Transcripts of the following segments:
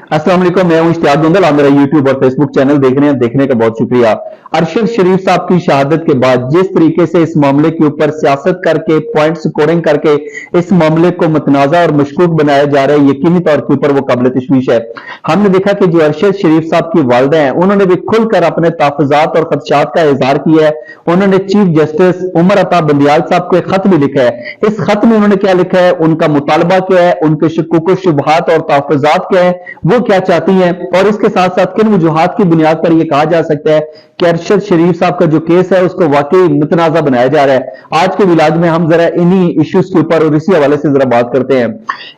अस्सलाम वालेकुम, मैं हूं इश्तियाक दुंदल। आप मेरा यूट्यूब और फेसबुक चैनल देख रहे हैं, देखने का बहुत शुक्रिया। अरशद शरीफ साहब की शहादत के बाद जिस तरीके से इस मामले के ऊपर सियासत करके पॉइंट स्कोरिंग करके इस मामले को मतनाज़ा और मशकूक बनाया जा रहा है, यकीनी तौर के ऊपर वो काबिल तशवीश है। हमने देखा कि जो अरशद शरीफ साहब की वालिदा हैं, उन्होंने भी खुलकर अपने तहफ़्फ़ुज़ात और खदशात का इजहार किया है। उन्होंने चीफ जस्टिस उमर अता बंदियाल साहब को एक खत भी लिखा है। इस खत में उन्होंने क्या लिखा है, उनका मुतालबा क्या है, उनके शुकूक व शुबहात और तहफ़्फ़ुज़ात क्या है, वो क्या चाहती हैं, और इसके साथ साथ किन वजूहात की बुनियाद पर यह कहा जा सकता है कि अरशद शरीफ साहब का जो केस है उसको वाकई मुतनाज़ा बनाया जा रहा है। आज के विलाग में हम जरा इन्हीं इश्यूज के ऊपर और इसी हवाले से जरा बात करते हैं।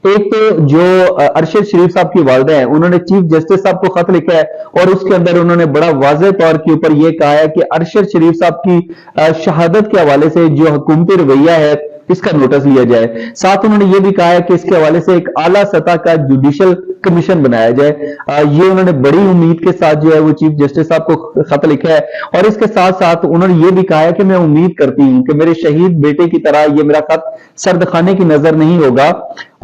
एक तो जो अरशद शरीफ साहब की वालिदा है, उन्होंने चीफ जस्टिस साहब को खत लिखा है और उसके अंदर उन्होंने बड़ा वाज़ेह तौर के ऊपर यह कहा है कि अरशद शरीफ साहब की शहादत के हवाले से जो हुकूमती रवैया है इसका नोटिस लिया जाए। साथ उन्होंने ये भी कहा है कि इसके हवाले से एक आला सतह का जुडिशियल कमीशन बनाया जाए। ये उन्होंने बड़ी उम्मीद के साथ जो है वो चीफ जस्टिस साहब को खत लिखा है और इसके साथ साथ उन्होंने ये भी कहा है कि मैं उम्मीद करती हूं कि मेरे शहीद बेटे की तरह ये मेरा खत सर्दखाने की नजर नहीं होगा।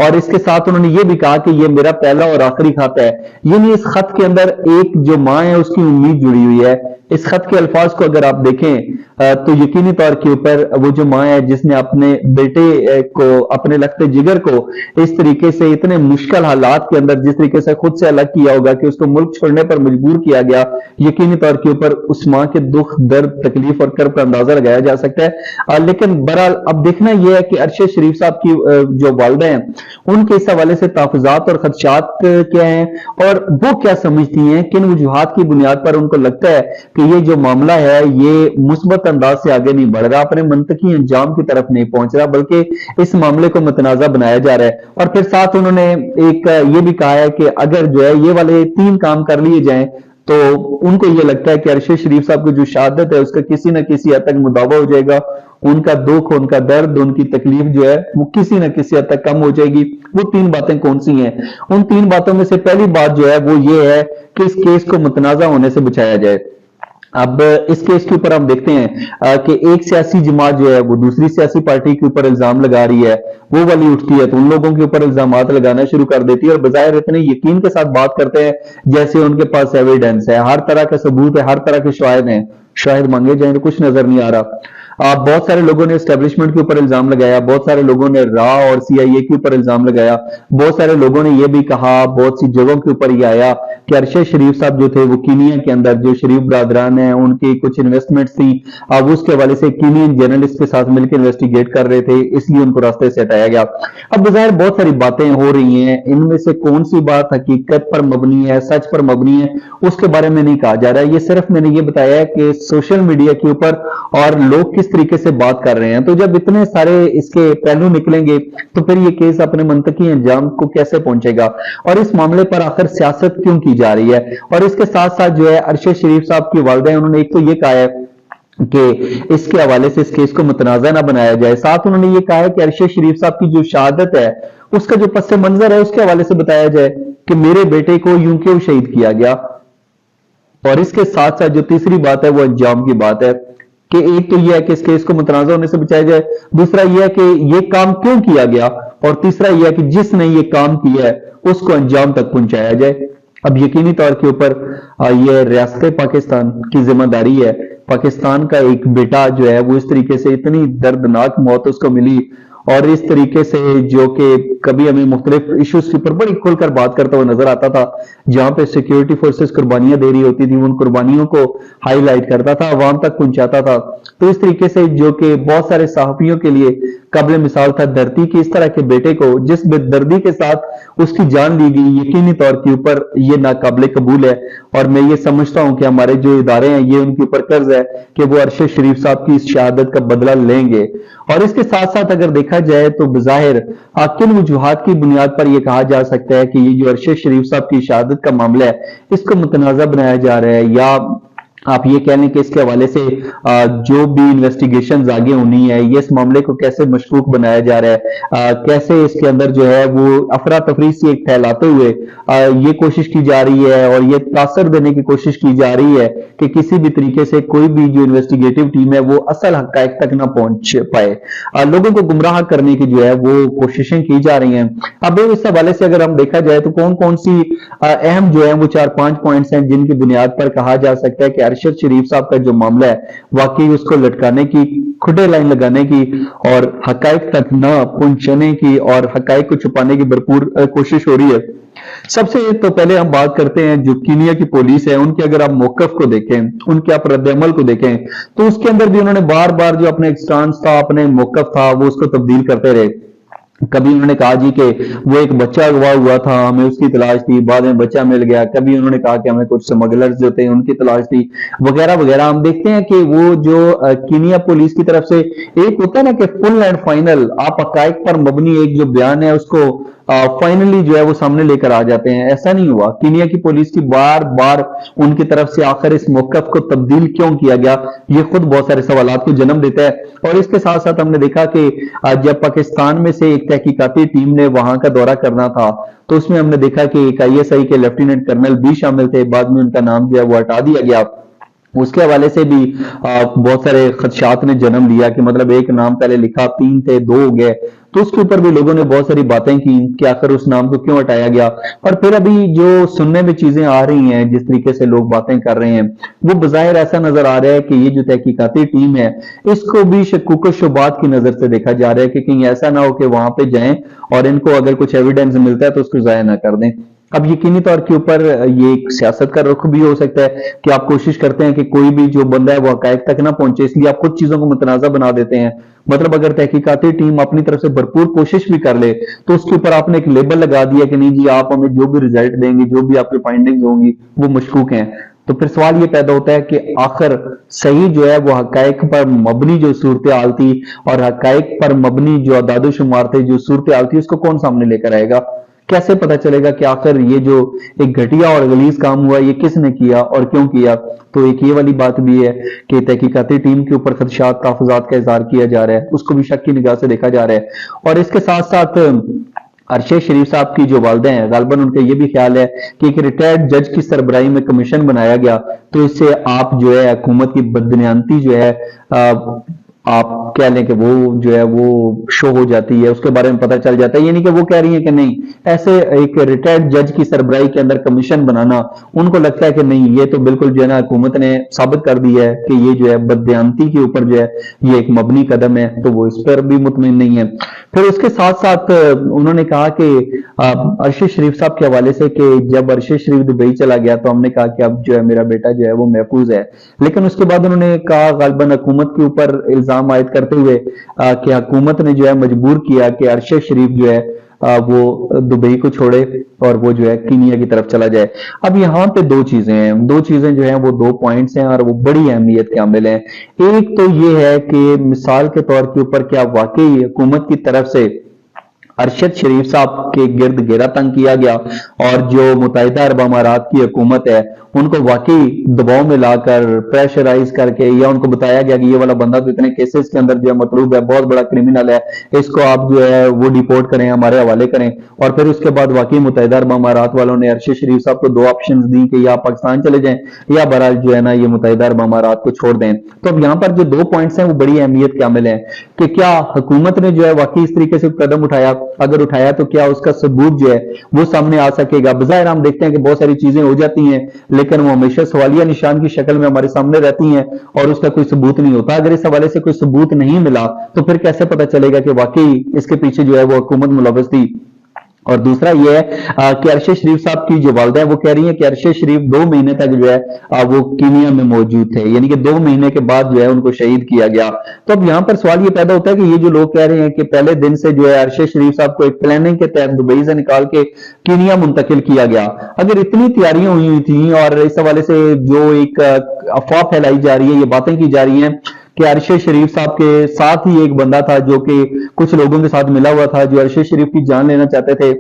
और इसके साथ उन्होंने ये भी कहा कि ये मेरा पहला और आखिरी खत है। यानी इस खत के अंदर एक जो मां है उसकी उम्मीद जुड़ी हुई है। इस खत के अल्फाज को अगर आप देखें तो यकीनी तौर के ऊपर वो जो मां है जिसने अपने बेटे को, अपने लगते जिगर को इस तरीके से इतने मुश्किल हालात के अंदर जिस तरीके से खुद से अलग किया होगा कि उसको मुल्क छोड़ने पर मजबूर किया गया, यकीनी तौर के ऊपर उस मां के दुख, दर्द, तकलीफ और कर्ब का अंदाजा लगाया जा सकता है। लेकिन बहरहाल अब देखना यह है कि अरशद शरीफ साहब की जो वालिदा हैं उनके इस हवाले से तहफ़्फ़ुज़ात और खदशात क्या हैं और वो क्या समझती हैं, किन वजूहात की बुनियाद पर उनको लगता है कि ये जो मामला है ये मुस्बत अंदाज से आगे नहीं बढ़ रहा, अपने मंतकी अंजाम की तरफ नहीं पहुंच रहा, बल्कि इस मामले को मुतनाज़ा बनाया जा रहा है। और फिर साथ उन्होंने एक ये भी कहा है कि अगर जो है ये वाले 3 काम कर लिए जाएं तो उनको ये लगता है कि अरशद शरीफ साहब की जो शहादत है उसका किसी न किसी हद तक मुदावा हो जाएगा। उनका दुख, उनका दर्द, उनकी तकलीफ जो है वो किसी न किसी हद तक कम हो जाएगी। वो 3 बातें कौन सी हैं? उन 3 बातों में से पहली बात जो है वो ये है कि इस केस को मुतनाज़ा होने से बचाया जाए। अब इस केस के ऊपर हम देखते हैं कि एक सियासी जमात जो है वो दूसरी सियासी पार्टी के ऊपर इल्जाम लगा रही है, वो वाली उठती है तो उन लोगों के ऊपर इल्जामात लगाना शुरू कर देती है और बजाय इतने यकीन के साथ बात करते हैं जैसे उनके पास एविडेंस है, हर तरह का सबूत है, हर तरह के शाहिद हैं। शाहिद मांगे जाए तो कुछ नजर नहीं आ रहा। बहुत सारे लोगों ने एस्टेब्लिशमेंट के ऊपर इल्जाम लगाया, बहुत सारे लोगों ने रा और सीआईए के ऊपर इल्जाम लगाया, बहुत सारे लोगों ने यह भी कहा, बहुत सी जगहों के ऊपर यह आया कि अरशद शरीफ साहब जो थे वो कीनिया के अंदर जो शरीफ बरादरान हैं उनकी कुछ इन्वेस्टमेंट्स थी, अब उसके हवाले से कीनियन जर्नलिस्ट के साथ मिलकर इन्वेस्टिगेट कर रहे थे, इसलिए उनको रास्ते से हटाया गया। अब बज़ाहिर बहुत सारी बातें हो रही हैं, इनमें से कौन सी बात हकीकत पर मबनी है, सच पर मबनी है, उसके बारे में नहीं कहा जा रहा है। ये सिर्फ मैंने ये बताया है कि सोशल मीडिया के ऊपर और लोग किस तरीके से बात कर रहे हैं। तो जब इतने सारे इसके पहलू निकलेंगे तो फिर ये केस अपने मंतकी अंजाम को कैसे पहुंचेगा और इस मामले पर आखिर सियासत क्यों की जा रही है। और इसके साथ साथ जो है अरशद शरीफ साहब की वालिदा है, उन्होंने एक तो ये कहा है कि इसके हवाले से इस केस को मुतनाज़ा ना बनाया जाए। साथ उन्होंने ये कहा है कि अरशद शरीफ साहब की जो शहादत है उसका जो पस मंजर है उसके हवाले से बताया जाए कि मेरे बेटे को यूं क्यों शहीद किया गया। और इसके साथ साथ जो तीसरी बात है वो अंजाम की बात है कि एक तो यह है कि इस केस को मुतनाज़ा होने से बचाया जाए, दूसरा यह है कि यह काम क्यों किया गया, और तीसरा यह है कि जिसने ये काम किया है उसको अंजाम तक पहुंचाया जाए। अब यकीनी तौर के ऊपर यह रियासत पाकिस्तान की जिम्मेदारी है। पाकिस्तान का एक बेटा जो है वो इस तरीके से इतनी दर्दनाक मौत उसको मिली और इस तरीके से जो कि कभी हमें मुख्तलिफ इश्यूज के ऊपर बड़ी खुलकर बात करता हुआ नजर आता था, जहां पे सिक्योरिटी फोर्सेस कुर्बानियां दे रही होती थी, उन कुर्बानियों को हाईलाइट करता था, अवाम तक पहुंचाता था। तो इस तरीके से जो कि बहुत सारे सहाफियों के लिए काबिल मिसाल था धरती की इस तरह के बेटे को जिस बेदर्दी के साथ उसकी जान ली गई, यकीनी तौर के ऊपर ये नाकाबिल कबूल है। और मैं ये समझता हूं कि हमारे जो इदारे हैं ये उनके ऊपर कर्ज है कि वो अरशद शरीफ साहब की इस शहादत का बदला लेंगे। और इसके साथ साथ अगर देखा जाए तो बज़ाहिर किन वजूहात की बुनियाद पर यह कहा जा सकता है कि ये जो अरशद शरीफ साहब की शहादत का मामला है इसको मुतनाज़ा बनाया जा रहा है, या आप ये कह लें कि इसके हवाले से जो भी इन्वेस्टिगेशंस आगे होनी है, ये इस मामले को कैसे मशकूक बनाया जा रहा है, कैसे इसके अंदर जो है वो अफरा तफरी सी एक फैलाते हुए ये कोशिश की जा रही है और ये तासर देने की कोशिश की जा रही है कि किसी भी तरीके से कोई भी जो इन्वेस्टिगेटिव टीम है वो असल हकायक तक ना पहुंच पाए। लोगों को गुमराह करने की जो है वो कोशिशें की जा रही हैं। अब इस हवाले से अगर हम देखा जाए तो कौन कौन सी अहम जो है वो 4-5 पॉइंट्स हैं जिनकी बुनियाद पर कहा जा सकता है कि अरशद शरीफ साहब का जो मामला है वाकई उसको लटकाने की, खुदे लाइन लगाने की और हकायक तक ना पहुंचने की और हकायक को छुपाने की भरपूर कोशिश हो रही है। सबसे तो पहले हम बात करते हैं जो कीनिया की पुलिस है उनके, अगर आप मौकफ को देखें, उनके आप रद्द-ए-अमल को देखें तो उसके अंदर भी उन्होंने बार बार जो अपने स्टांस था, अपने मौकफ था, वो उसको तब्दील करते रहे। कभी उन्होंने कहा जी कि वो एक बच्चा अगवा हुआ था, हमें उसकी तलाश थी, बाद में बच्चा मिल गया। कभी उन्होंने कहा कि हमें कुछ स्मगलर्स जो थे उनकी तलाश थी, वगैरह वगैरह। हम देखते हैं कि वो जो कीनिया पुलिस की तरफ से एक होता है ना कि फुल एंड फाइनल आप हकायक पर मबनी एक जो बयान है उसको फाइनली जो है वो सामने लेकर आ जाते हैं। ऐसा नहीं हुआ। कीनिया की पुलिस की बार बार उनकी तरफ से आखिर इस मौकफ को तब्दील क्यों किया गया, ये खुद बहुत सारे सवालात को जन्म देता है। और इसके साथ साथ हमने देखा कि जब पाकिस्तान में से एक तहकीकाती टीम ने वहां का दौरा करना था तो उसमें हमने देखा कि एक ISI के लेफ्टिनेंट कर्नल भी शामिल थे, बाद में उनका नाम जो है वो हटा दिया गया। उसके हवाले से भी बहुत सारे खदशात ने जन्म लिया कि मतलब एक नाम पहले लिखा, 3 थे 2 हो गए। तो उसके ऊपर भी लोगों ने बहुत सारी बातें की कि आखिर उस नाम को क्यों हटाया गया। और फिर अभी जो सुनने में चीजें आ रही हैं, जिस तरीके से लोग बातें कर रहे हैं, वो बज़ाहिर ऐसा नजर आ रहा है कि ये जो तहकीकाती टीम है इसको भी शक्कुक व शुबात की नजर से देखा जा रहा है कि कहीं ऐसा ना हो कि वहां पे जाएं और इनको अगर कुछ एविडेंस मिलता है तो उसको जाया ना कर दें। अब यकीनी तौर के ऊपर ये एक सियासत का रुख भी हो सकता है कि आप कोशिश करते हैं कि कोई भी जो बंदा है वो हकायक तक ना पहुंचे, इसलिए आप कुछ चीजों को मुतनाज़ा बना देते हैं। मतलब अगर तहकीकाती टीम अपनी तरफ से भरपूर कोशिश भी कर ले तो उसके ऊपर आपने एक लेबल लगा दिया कि नहीं जी, आप हमें जो भी रिजल्ट देंगे, जो भी आपकी फाइंडिंग्स होंगी वो मशकूक हैं। तो फिर सवाल ये पैदा होता है कि आखिर सही जो है वो हकायक पर मबनी जो सूरत हाल थी और हकायक पर मबनी जो अदाद शुमार थे, जो सूरत हाल थी, उसको कौन सामने लेकर आएगा? कैसे पता चलेगा कि आखिर ये जो एक घटिया और गलीज काम हुआ ये किसने किया और क्यों किया? तो एक ये वाली बात भी है कि तहकीकाती टीम के ऊपर खदशात, तहफ़्फ़ुज़ात का इज़हार किया जा रहा है, उसको भी शक की निगाह से देखा जा रहा है। और इसके साथ साथ अरशद शरीफ साहब की जो वालिदा हैं, गालिबन उनका ये भी ख्याल है कि एक रिटायर्ड जज की सरबराही में कमीशन बनाया गया, तो इससे आप जो है हुकूमत की बदनियानती जो है आप कह लें कि वो जो है वो शो हो जाती है, उसके बारे में पता चल जाता है। ये नहीं कि वो कह रही है कि नहीं, ऐसे एक रिटायर्ड जज की सरबराही के अंदर कमीशन बनाना, उनको लगता है कि नहीं ये तो बिल्कुल जो है ना हुकूमत ने साबित कर दी है कि ये जो है बददियानती के ऊपर जो है ये एक मबनी कदम है, तो वो इस पर भी मुतमिन नहीं है। फिर उसके साथ साथ उन्होंने कहा कि अरशद शरीफ साहब के हवाले से कि जब अरशद शरीफ दुबई चला गया तो हमने कहा कि अब जो है मेरा बेटा जो है वो महफूज है, लेकिन उसके बाद उन्होंने कहा गालिबन हुकूमत के ऊपर इल्जाम आयद करते हुए कि हुकूमत ने जो है मजबूर किया कि अरशद शरीफ जो है वो दुबई को छोड़े और वो जो है कीनिया की तरफ चला जाए। अब यहाँ पे दो चीजें हैं, दो चीजें जो हैं वो 2 पॉइंट्स हैं और वो बड़ी अहमियत के हामिल हैं। एक तो ये है कि मिसाल के तौर के ऊपर क्या वाकई हुकूमत की तरफ से अरशद शरीफ साहब के गिर्द घेरा तंग किया गया और जो मुत्तहिदा अरब अमारात की हुकूमत है उनको वाकई दबाव में लाकर प्रेशराइज करके या उनको बताया गया कि ये वाला बंदा तो इतने केसेस के अंदर जो है मतलूब है, बहुत बड़ा क्रिमिनल है, इसको आप जो है वो डिपोर्ट करें, हमारे हवाले करें। और फिर उसके बाद वाकई मुत्तहिदा अरब अमारात वालों ने अरशद शरीफ साहब को 2 ऑप्शन दी कि या पाकिस्तान चले जाएं या बहरहाल जो है ना ये मुत्तहिदा अरब अमारात को छोड़ दें। तो अब यहाँ पर जो 2 पॉइंट्स हैं वो बड़ी अहमियत के हामिल हैं कि क्या हुकूमत ने जो है वाकई इस तरीके से कदम उठाया, अगर उठाया तो क्या उसका सबूत जो है वो सामने आ सकेगा। बज़ाहिर हम देखते हैं कि बहुत सारी चीजें हो जाती हैं लेकिन वो हमेशा सवालिया निशान की शक्ल में हमारे सामने रहती हैं और उसका कोई सबूत नहीं होता। अगर इस हवाले से कोई सबूत नहीं मिला तो फिर कैसे पता चलेगा कि वाकई इसके पीछे जो है वो हुकूमत मुलव्वस थी। और दूसरा ये है कि अरशद शरीफ साहब की जो वालिदा है वो कह रही है कि अरशद शरीफ 2 महीने तक जो है वो कीनिया में मौजूद थे, यानी कि 2 महीने के बाद जो है उनको शहीद किया गया। तो अब यहाँ पर सवाल ये पैदा होता है कि ये जो लोग कह रहे हैं कि पहले दिन से जो है अरशद शरीफ साहब को एक प्लानिंग के तहत दुबई से निकाल के कीनिया मुंतकिल किया गया, अगर इतनी तैयारियां हुई थी और इस हवाले से जो एक अफवाह फैलाई जा रही है, ये बातें की जा रही हैं कि अरशद शरीफ साहब के साथ ही एक बंदा था जो कि कुछ लोगों के साथ मिला हुआ था जो अरशद शरीफ की जान लेना चाहते थे,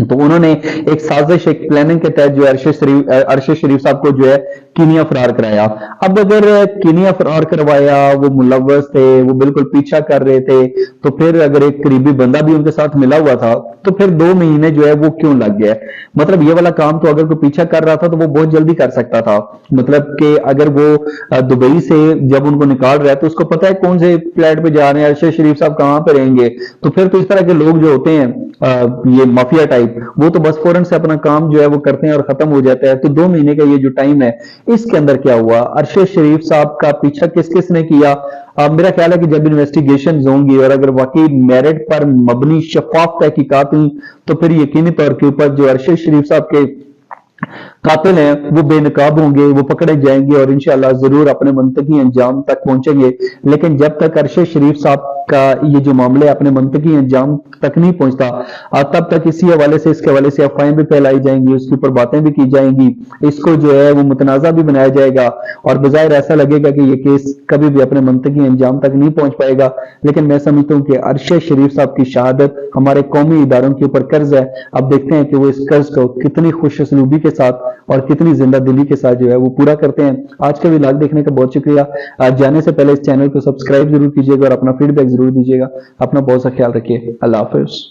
तो उन्होंने एक साजिश, एक प्लानिंग के तहत जो अरशद शरीफ साहब को जो है कीनिया फरार कराया। अब अगर कीनिया फरार करवाया, वो मुलव्वस थे, वो बिल्कुल पीछा कर रहे थे, तो फिर अगर एक करीबी बंदा भी उनके साथ मिला हुआ था तो फिर 2 महीने जो है वो क्यों लग गया? मतलब ये वाला काम तो अगर कोई पीछा कर रहा था तो वो बहुत जल्दी कर सकता था। मतलब कि अगर वो दुबई से जब उनको निकाल रहा है तो उसको पता है कौन से फ्लैट पे जा रहे हैं, अरशद शरीफ साहब कहाँ पे रहेंगे। तो फिर तो इस तरह के लोग जो होते हैं ये माफिया टाइप, वो तो बस फौरन से अपना काम जो है वो करते हैं और खत्म हो जाता है। तो 2 महीने का ये जो टाइम है, इसके अंदर क्या हुआ, अरशद शरीफ साहब का पीछा किस किस ने किया? मेरा ख्याल है कि जब इन्वेस्टिगेशन होंगी और अगर वाकई मेरिट पर मबनी शफाफ तहकीकात हुई तो फिर यकीनी तौर के ऊपर जो अरशद शरीफ साहब के कातिल हैं वो बेनकाब होंगे, वो पकड़े जाएंगे और इंशाल्लाह जरूर अपने मंतकी अंजाम तक पहुंचेंगे। लेकिन जब तक अरशद शरीफ साहब का ये जो मामले अपने मंतकी अंजाम तक नहीं पहुंचता, तब तक इसी हवाले से, इसके हवाले से अफवाहें भी फैलाई जाएंगी, उसके ऊपर बातें भी की जाएंगी, इसको जो है वो मुतनाज़ा भी बनाया जाएगा और बजाय ऐसा लगेगा कि ये केस कभी भी अपने मंतकी अंजाम तक नहीं पहुंच पाएगा। लेकिन मैं समझता हूं कि अरशद शरीफ साहब की शहादत हमारे कौमी इदारों के ऊपर कर्ज है। अब देखते हैं कि वो इस कर्ज को कितनी खुश असलूबी के साथ और कितनी जिंदा दिली के साथ जो है वो पूरा करते हैं। आज का व्लॉग देखने का बहुत शुक्रिया। आज जाने से पहले इस चैनल को सब्सक्राइब जरूर कीजिएगा और अपना फीडबैक जरूर दीजिएगा। अपना बहुत सा ख्याल रखिए। अल्लाह हाफिज।